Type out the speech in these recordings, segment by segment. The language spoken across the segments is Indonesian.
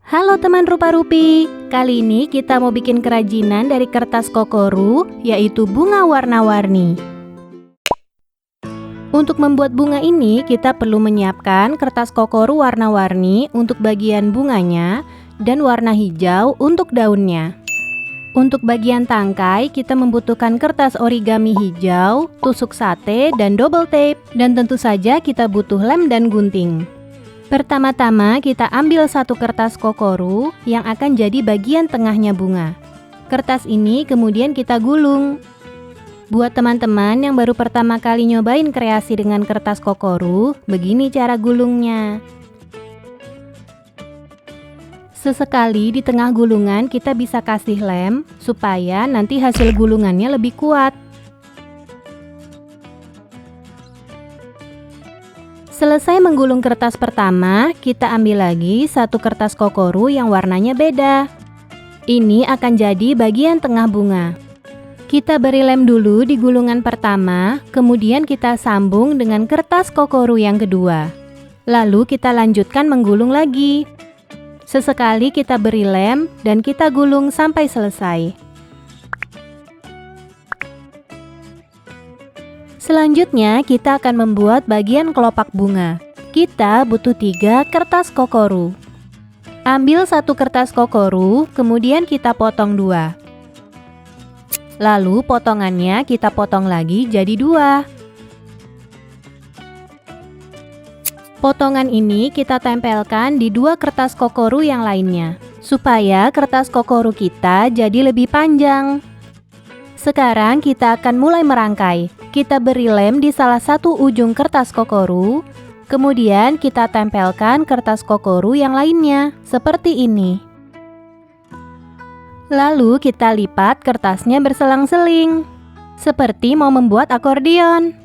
Halo teman rupa-rupi, kali ini kita mau bikin kerajinan dari kertas kokoru, yaitu bunga warna-warni. Untuk membuat bunga ini, kita perlu menyiapkan kertas kokoru warna-warni untuk bagian bunganya dan warna hijau untuk daunnya. Untuk bagian tangkai, kita membutuhkan kertas origami hijau, tusuk sate, dan double tape. Dan tentu saja kita butuh lem dan gunting. Pertama-tama kita ambil satu kertas kokoru yang akan jadi bagian tengahnya bunga. Kertas ini kemudian kita gulung. Buat teman-teman yang baru pertama kali nyobain kreasi dengan kertas kokoru, begini cara gulungnya. Sesekali di tengah gulungan kita bisa kasih lem supaya nanti hasil gulungannya lebih kuat. Selesai menggulung kertas pertama, kita ambil lagi satu kertas kokoru yang warnanya beda. Ini akan jadi bagian tengah bunga. Kita beri lem dulu di gulungan pertama, kemudian kita sambung dengan kertas kokoru yang kedua. Lalu kita lanjutkan menggulung lagi. Sesekali kita beri lem dan kita gulung sampai selesai. Selanjutnya kita akan membuat bagian kelopak bunga. Kita butuh 3 kertas kokoru. Ambil satu kertas kokoru, kemudian kita potong 2. Lalu potongannya kita potong lagi jadi 2. Potongan ini kita tempelkan di 2 kertas kokoru yang lainnya, supaya kertas kokoru kita jadi lebih panjang. Sekarang kita akan mulai merangkai. Kita beri lem di salah satu ujung kertas kokoru, kemudian kita tempelkan kertas kokoru yang lainnya, seperti ini. Lalu kita lipat kertasnya berselang-seling, seperti mau membuat akordeon.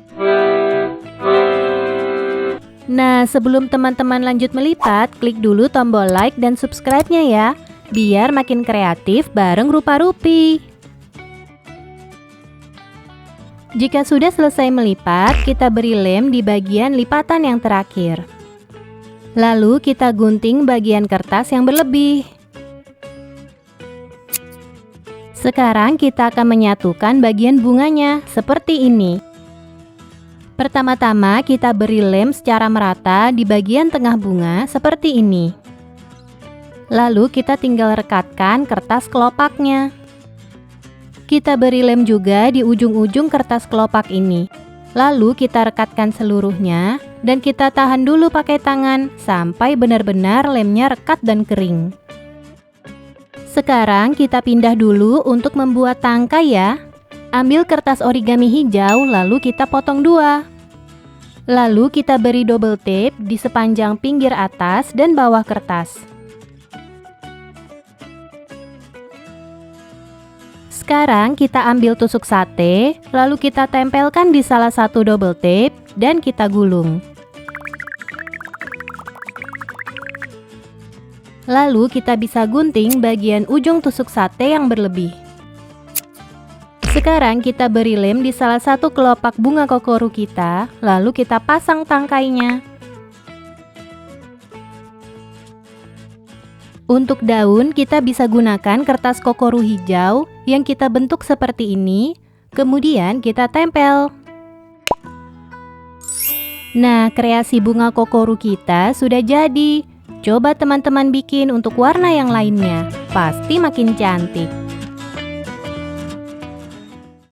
Nah, sebelum teman-teman lanjut melipat, klik dulu tombol like dan subscribe-nya ya, biar makin kreatif bareng rupa-rupi. Jika sudah selesai melipat, kita beri lem di bagian lipatan yang terakhir. Lalu kita gunting bagian kertas yang berlebih. Sekarang kita akan menyatukan bagian bunganya, seperti ini. Pertama-tama kita beri lem secara merata di bagian tengah bunga, seperti ini. Lalu kita tinggal rekatkan kertas kelopaknya. Kita beri lem juga di ujung-ujung kertas kelopak ini. Lalu kita rekatkan seluruhnya dan kita tahan dulu pakai tangan sampai benar-benar lemnya rekat dan kering. Sekarang kita pindah dulu untuk membuat tangkai ya. Ambil kertas origami hijau lalu kita potong 2. Lalu kita beri double tape di sepanjang pinggir atas dan bawah kertas. Sekarang kita ambil tusuk sate, lalu kita tempelkan di salah satu double tape dan kita gulung. Lalu kita bisa gunting bagian ujung tusuk sate yang berlebih. Sekarang kita beri lem di salah satu kelopak bunga kokoru kita, lalu kita pasang tangkainya. Untuk daun, kita bisa gunakan kertas kokoru hijau yang kita bentuk seperti ini, kemudian kita tempel. Nah, kreasi bunga kokoru kita sudah jadi. Coba teman-teman bikin untuk warna yang lainnya, pasti makin cantik.